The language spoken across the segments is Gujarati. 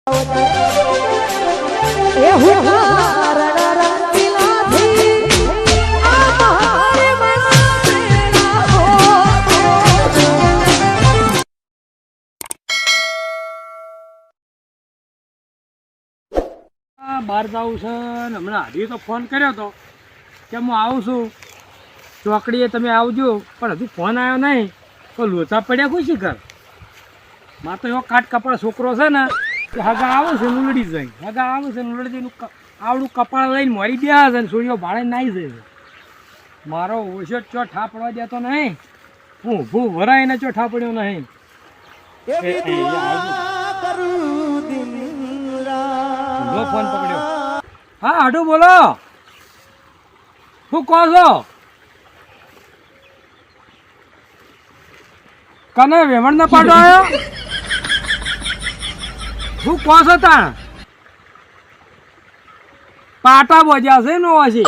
બહાર જવું છે ને હમણાં હાજી તો ફોન કર્યો હતો કે હું આવું છું ચોકડીએ તમે આવજો, પણ હજુ ફોન આવ્યો નહીં તો લોચા પડ્યા કોઈ શીખર. મારે તો એવો કાટ કપાળ છોકરો છે ને કે હગા આવે છે નુલડી જાય, હગા આવે છે નુલડીનું આવડું કપાળ લઈને મોરી બેહા છે ને સોળીઓ ભાડે નાહી જાય. મારો ઓછો ચો ઠાપડવા દેતો નહીં, હું ઊભું વરાઈને ચો ઠાપડ્યો નહીં. ફોન પકડ્યો. હા હાડું બોલો, શું કહો છો? કને વેમણ ના પાડો આવ્યો? શું કહો છો? તાણ પાટા બોજ્યા છે નો હશે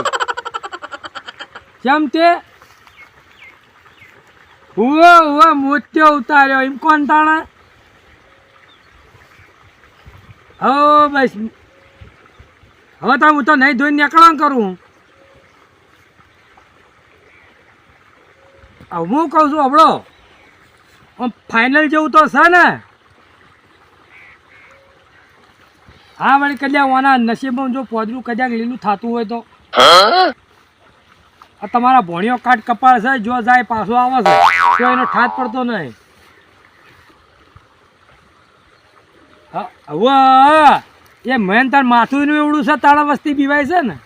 કેમ તે હુઓ મોત્યો ઉતાર્યો એમ કોણ તાણા? હો બસ હવે તો હું તો નહીં ધોઈને નીકળવાનું કરું. હું કહું છું હબળો, આમ ફાઇનલ જેવું તો છે ને? હા વળી કદાચ ઓના નસીબમાં જો પોદરું કદાચ લીલું થતું હોય તો આ તમારા ભોણિયો કાટ કપાળ છે, જો જાય પાછો આવે છે તો એનો ઠાત પડતો નહીં. હવે એ મેન તાર માથું નું એવડું છે, તારા વસ્તી બીવાય છે ને.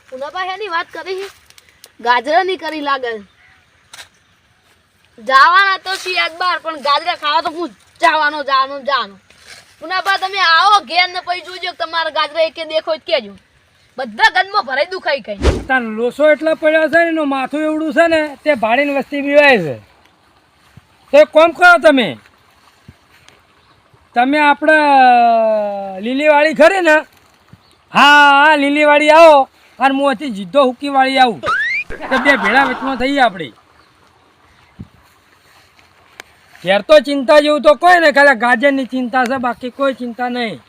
પુનાભાઈ વાત કરી ગાજરા ની કરી લાગે જવાના તો છીએ એક બાર, પણ ગાજરા ખાવા તો હું જવાનું. પુનાભાઈ તમે આવો ઘેર ને પછી જોજો તમારા ગાજરા એકે દેખો કેજો, બધા ગંદમાં ભરાઈ દુખાઈ કઈ. તાર લોસો એટલો પડ્યો છે ને એનું માથું એવડું છે ને તે ભાડીને વસ્તી બીવાય છે. તો એક કામ કરો તમે આપણે લીલીવાળી ખરી ને, હા લીલીવાળી આવો અને હું હતી જીદ્દો હુક્કીવાળી આવું, તો બે ભેળા વચમાં થઈએ આપણે. ઘેર તો ચિંતા જેવું તો કોઈ ને, ખાલી ગાજરની ચિંતા છે, બાકી કોઈ ચિંતા નહીં.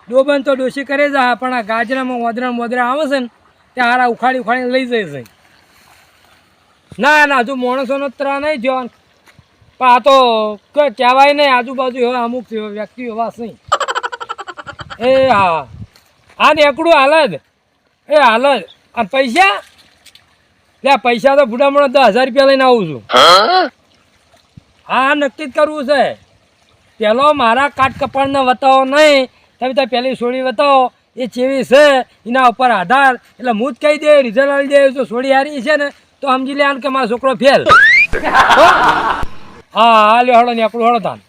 ડોબન તો ડોશી કરે જા, પણ આ ગાજરામાં વોદરા આવે છે ને તે હારા ઉખાડીને લઈ જાય છે. ના હજુ માણસોનો ત્રા નહીં થયો, પણ આ તો કોઈ કહેવાય નહીં. આજુબાજુ એવા અમુક વ્યક્તિઓ એવા છે. એ હા આ એકડું હાલત અને પૈસા તો બુડામણો 10,000 રૂપિયા લઈને આવું છું. હા નક્કી જ કરવું છે. પેલો મારા કાટ કપાળને બતાવો નહીં, તમે તો પેલી સોળી બતાવો એ ચેવી છે એના ઉપર આધાર, એટલે હું જ કહી દે રિઝલ્ટ આવી દે. જો સોળી હારી છે ને તો સમજી લે કે મારો છોકરો ફેલ. હા લ્યો હળો ને આપણું હળો તાન.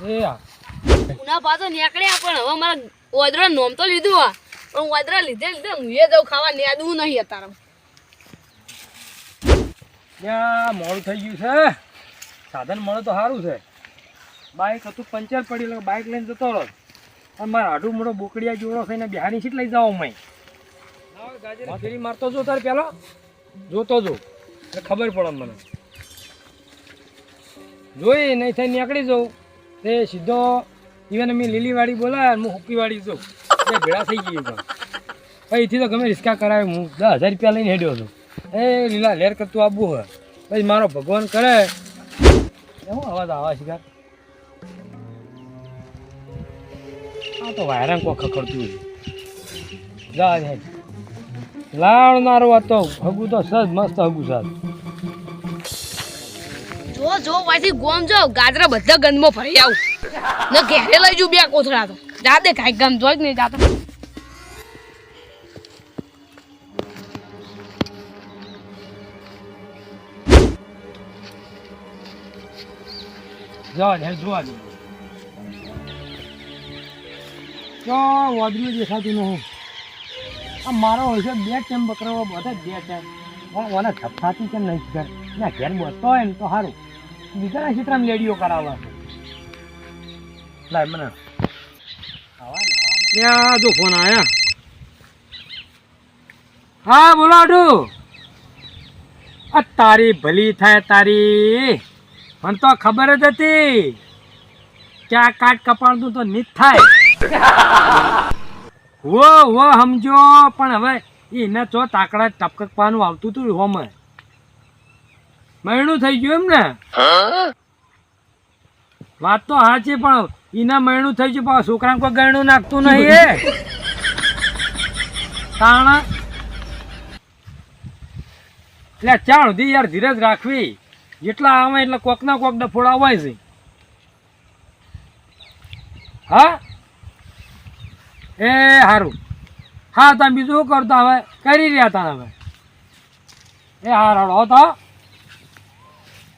એ હા પુના પાછો નીકળ્યા, પણ હવે મારા ઓદરા નોમ તો લીધું હા, પણ ઓદરા લીધે હું એ જવું ખાવા નેદવું નહીં અત્યારે. ત્યાં મોડું થઈ ગયું છે, સાધન મળે તો સારું છે. બાઇક હતું પંચર પડી, એટલે બાઇક લઈને જતો રહો, અને મારા આઢું મોટો બોકડિયા જોડો થઈને બિહારની સીટ લઈ જાઓ. મેં ફેરી મારતો જો તારે પેલો જોતો જો એટલે ખબર પડે મને. જોઈ નહીં થઈ નીકળી જાઉં તે સીધો ઇવન મેં લીલીવાળી બોલાય, હું હુક્કીવાળી જાઉં, એ ભેળા થઈ ગઈ. પણ અહીંથી તો ગમે રિસ્કા કરાવે. હું 10,000 રૂપિયા લઈને હેડ્યો છું. એ લીલા લેર કરતું આવવું હોય પછી મારો ભગવાન કરે એવું અવાજ આવા શિકાર. આ તો વાયરાંગ કોઈ ખખડતું જા લાવનારો હતો. હગું તો સજ મસ્ત હગું સાદ. જો વાયથી ગોમ જો ગાજરા બધા ગંદમાં ભરી આવું ને ઘેરે લઈ જુ બે કોથળા તો જા દે કાંઈ ગમ જોઈ જ નહીં જાતો. જોવા દે તો વાદળું દેખાતું નહીં. આ મારો હોય છે 2 ટાઈમ બકરાઓ બધા 2 ટાઈમ ઓલા થપથાતી કેમ નહીં ઘર ના ઘેર બસતો હોય ને તો સારું. બીજાના ક્ષેત્રમાં લેડીઓ કરાવવા લાય મને ત્યાં જો ફોન આવ્યા. હા બોલો આડું. તારી ભલી થાય તારી, મને તો ખબર જ હતી. ચા કાટ કપાળતું તો નીત થાય વો સમજો પણ હવે એને ચો તાકડા ટપકવાનું આવતું હતું હોમે મહિનું થઈ ગયું એમ ને વાત તો સાચી પણ એના મહિનું થઈ ગયું પણ છોકરાને કોઈ ગયણું નાખતું નહીં એ તાણા એટલે ચાલ સુધી યાર ધીરજ રાખવી જેટલા આવે એટલે કોક ના કોક ડફોડા હોય છે હા એ સારું હા તમે બીજું શું કરતા હવે કરી રહ્યા હતા હવે એ હા રડો તો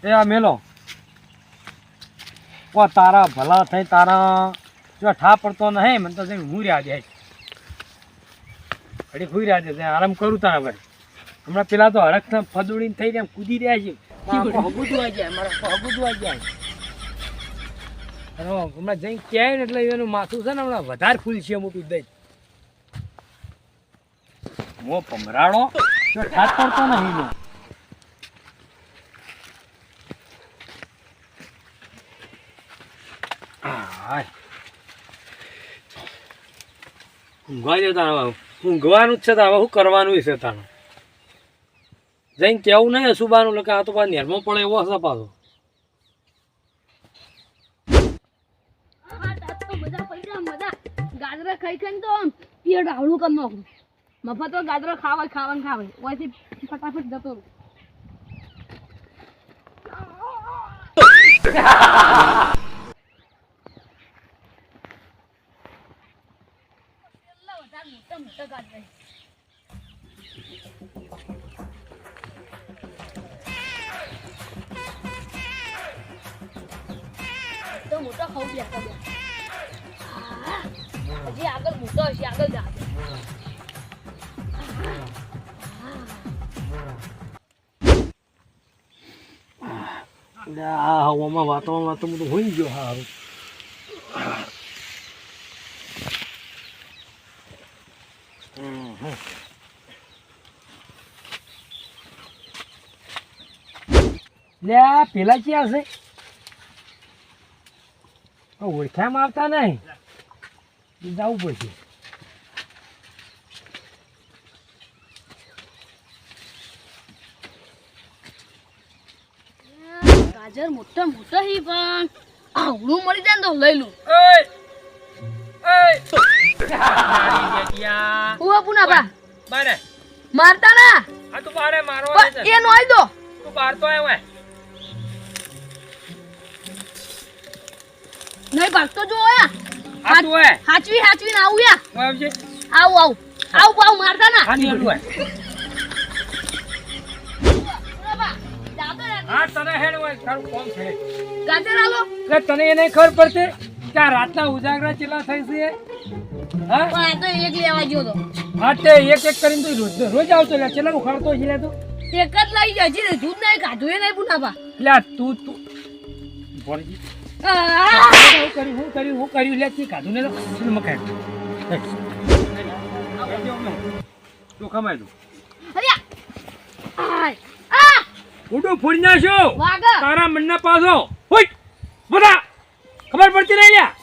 એ આ મેલો ઓ તારા ભલા થઈ તારા જો ઠા પડતો નહીં મને તો હું રહ્યા જાય ઘડી ખુઈ રહ્યા છે આરામ કરું તારા ભાઈ હમણાં પેલા તો હડક ફદુડીને થઈ જાય કૂદી રહ્યા છે હગુદવા જાય મારા હગુદવા જાય હમણાં જઈ ક્યાંય ને એટલે એનું માથું છે ને હમણાં વધારે ફૂલ છે મોટું દઈ મો ભમરાડો જો ઠાક પડતો નહીં નો ઊંઘવા જતા ઊંઘવાનું જ છે તો હવે શું કરવાનું છે તાનું જઈને કેવું નહીં સુબાનું એટલે આ તો પાછું નેરમાં પડે એવો હશે પાછો ગાજરા ખાઈ ખાઈને તો પેટ આવડું કરી નાખું મફત ગાજરો ખાવાય ઓયથી ફટાફટ જતો રહું મોટા ગાજરા તો મોટા ખાવું બેસતા હજી આગળ મોટો હશે આગળ જા આ હવામાં વાતાવરણ તો બધું હોઈ ગયો સારું લે પેલા ક્યાં છે ઓળખામાં આવતા નહીં જવું પડશે ગાજર મોટા મોટા હી પણ આવડું મળી જાય ને તો લઈ લઉં ઉવા પુના બા બારે મારતા ના આ તું બારે મારો એ નોઈ દો તું બાર તો આવ્યો નહીં ભાગતો જો યા આ તું હે હાચવી ને આવું યા આવજે આવું મારતા ના આ નીકળું હા તને હેડ હોય તારું કોમ છે ગાજર આલો એટલે તને એ નહીં ખબર પડતી કે આ રાતના ઉજાગરા ચેલા થઈ છે હા પણ તો એક લેવા ગયો તો હા તે એક કરીને તો રોજ આવતો એટલે ચેલા ઉખાડતો છે તું એક જ લઈ જાય છે દૂધ નહીં કાઢું એ નહીં પુનાબા એટલે તું ભોરજી હું કર્યું લે તી કાઢું ને તો મકાઈ તું કમાઈ દઉં અરે આ ઉડું ફોડી નાખ્યો વાગા તારા મનના પાછો હોય બધા ખબર પડતી નહીં લ્યા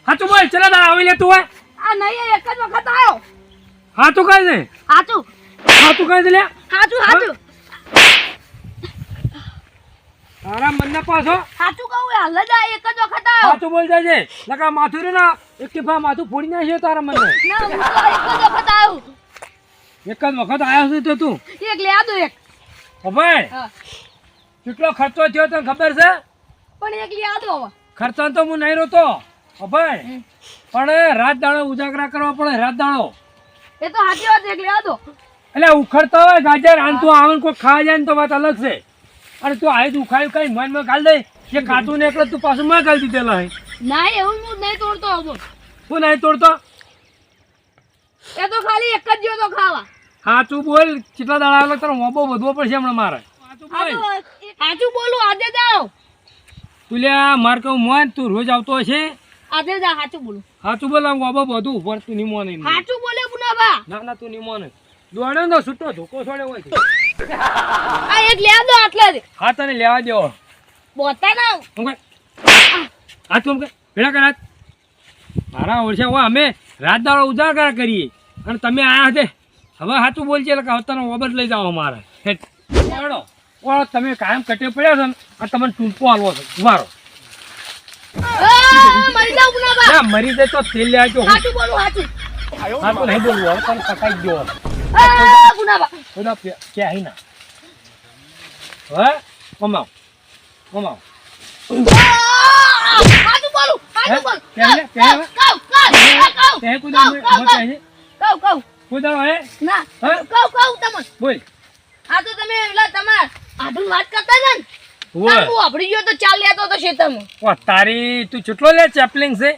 હા તું બોલ ચલા તારા આવી લે તું હોય આ નહીં એક જ વખત આવ્યો હા તું કઈ દે હાચું કઈ દે લ્યા હાચું તારા મનના પાછો હાચું કહું હાલ જ આ એક જ વખત આવ્યો હા તું બોલ જાય લગા માથું રે ના એક ટીપા માથું ફોડી નાખ્યો તારા મનને ના હું તો એક જ વખત આવ્યો એક જ વખત આવ્યો છે તો તું એક લે આ દો એક ભાઈ હા કેટલો ખર્ચો થયો તને ખબર છે પણ એક લે આ દો હવે ખર્ચા તો હું નહીં રોતો ભાઈ પણ રાત દાડો ઉજાગરા કરવા પડે રાત દાડો એ તો હાચી વાત એક લે આ દો એટલે ઉખડતા હોય ગાજર આન તું આવે કોઈ ખાવા જાય ને તો વાત અલગ છે અને તું આય ઉખાયું કઈ મનમાં ગાલ દે જે કાતું ને એટલે તું પાછું માં ગાલ દીધેલા હે ના એવું હું નહીં તોડતો હવે હું નહીં તોડતો એ તો ખાલી એક જ જો તો ખાવા હા તું બોલ કેટલા દાડા આવે તારો મોબો વધવો પડશે હમણાં મારે હાચું બોલું આજે જાઓ તું લ્યા માર કહું મોન તું રોજ આવતો હશે આજે જા હાચું બોલું હાચું બોલ મોબો બધું ઉપર તું નિમો નહીં હાચું બોલે પુનાબા ના તું નિમો નહીં દોડ્યો ને છૂટો ધોકો છોડ્યો હોય આ એક લે દો આટલે હા તને લેવા દેવો બોતા ના હાથ કોમ કે ભેળા કર હાથ. મારા ઓળશે હવે અમે રાત દાડો ઉજાગરા કરીએ અને તમે આયા છે હવે સાચું બોલશે એટલે કે હવે તને ઓબત લઈ જાઓ અમારે હેઠ. ઓળો ઓળો તમે કાયમ કટે પડ્યા છો ને અને તમને ટૂંકો હાલવો છો ઉભારો. મરી જાવ પુનાબા. ના મરી જાય તો તેલ લે આવજો. સાચું બોલું સાચું. સાચું નહીં બોલવું હવે તને પકાઈ ગયો પુનાબા. બધા કે આઈ ના હવે કમાવ કમાવ. સાચું બોલું સાચું બોલું. કહે ને, કહે ને. કહું તે કુદા મત કહે કહું કુદા હે ના હા? કહું તમને. બોલ. આ તો તમે પેલા તમાર આધુન વાત કરતા હતા ને ઓય હું આપડી ગયો તો ચાલ લેતો તો ખેતરમાં. ઓ તારી તું કેટલો લે ચેપલિંગ છે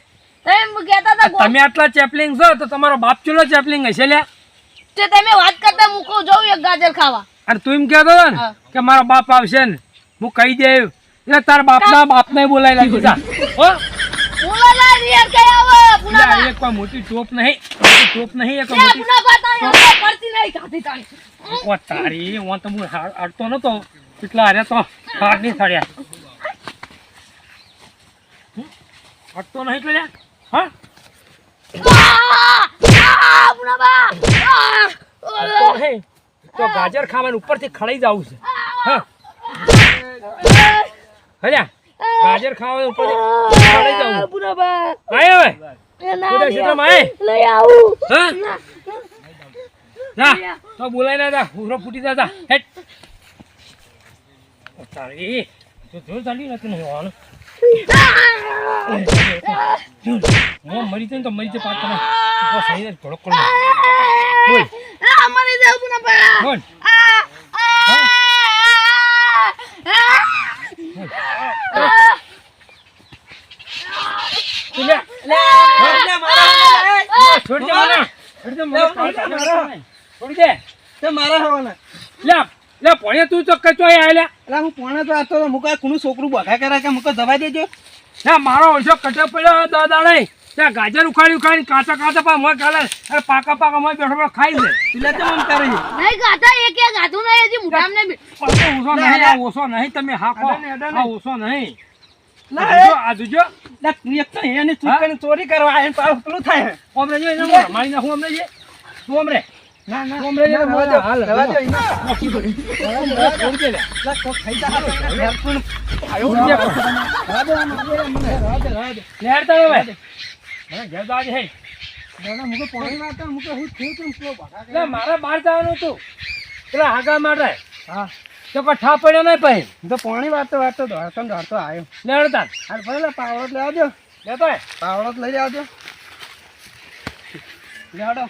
તમે કહેતા હતા તમે આટલા ચેપલિંગ છો તો તમારો બાપ ચેલો ચેપલિંગ હશે લે. તે તમે વાત કરતા મૂકો જાઉં એક ગાજર ખાવા. અને તું એમ કહેતો હતો ને હા. કે મારો બાપ આવશે ને હું કહી દે એટલે તારા બાપને બોલાવી લાગી જા હો. બોલાલા રિયર કઈ આવે લે, પુનાબા. એક કોઈ મોટી ટોપ નહીં એક લે મોટી પુનાબા તારી હમણાં પડતી નહીં ખાતી તારી. ઓ તારી હું તો હું અડતો નતો કેટલા હારે તો હાર નહીં થડ્યા અડતો નહીં એટલે લે. હા પુનાબા. અડતો નહીં તો ગાજર ખાવાનું ઉપરથી ખડાઈ જવું છે હા હલ્યા ગાજર ખાવાનું ઉપરથી ખડાઈ જવું પુનાબા. આય હવે એ ના બધા ક્ષેત્રમાં આય લઈ આવું. હા જા તો બોલાય ના જા ઉરો ફૂટી જા હેટ. ઓ તારી તો જોર ચાલી નથી નહીં હોવાનું હું મરી જાય ને તો મરી જાય પાછળ તો સહી થોડોક બોલ મરી જાવ પુનાબા. બોલ તું લે છોડી દે મને છોડી દે તે મારા હવાના લે લે ભણે તું તો કચો આય લે એટલે હું પોણે તો આતો મુકા કોનું છોકરું બખા કરે કે મુકો દબાઈ દેજો. ના મારો ઓછો કટે પડ્યો દાદા નહીં ત્યાં ગાજર ઉખાડી કાચા પા મોય કાલે અરે પાકા મોય બેઠો ખાઈ લે એટલે તો મમ કરે છે. નહીં ગાતા એક એક ગાતું નહીં હજી મુઠામ ને ઓછો નહીં આ ઓછો નહીં તમે હાકો અડાને. આ ઓછો નહીં ના, આ જોજો એટલે તું એક તો એની ચૂકણી ચોરી કરવા આવીને પાછું પેલું થાય. ઓમરે જો એને મારી નાખું અમને જે તું અમરે ના ના ઓમરે જે રવા દો, હાલ રવા દો, એના. નોકી પડી છોડી દે લે એટલે કોક ખાઈ જા હાથે. હેરતું છોડી દે રવા દો, આને આપી દે મને. રવા દે, રવા દે. લેર તારો ભાઈ મને ઘેર તો આજે હે દાદા, મુકો પોણી માં હતા, મુકો હું થયું તું, પેલો બખા કરે. એટલે મારે બહાર જવાનું હતું પેલા હાગા માટે હા, તો કોઈ ઠા પડ્યો નહીં પછી હું તો પોણી વાળતો દોડતો આવ્યો. લેડ તાર હાલ ભલે પાવડો જ લેવા દો. લેતો હે પાવડો જ લઈ લેવા દો. લેવાડો.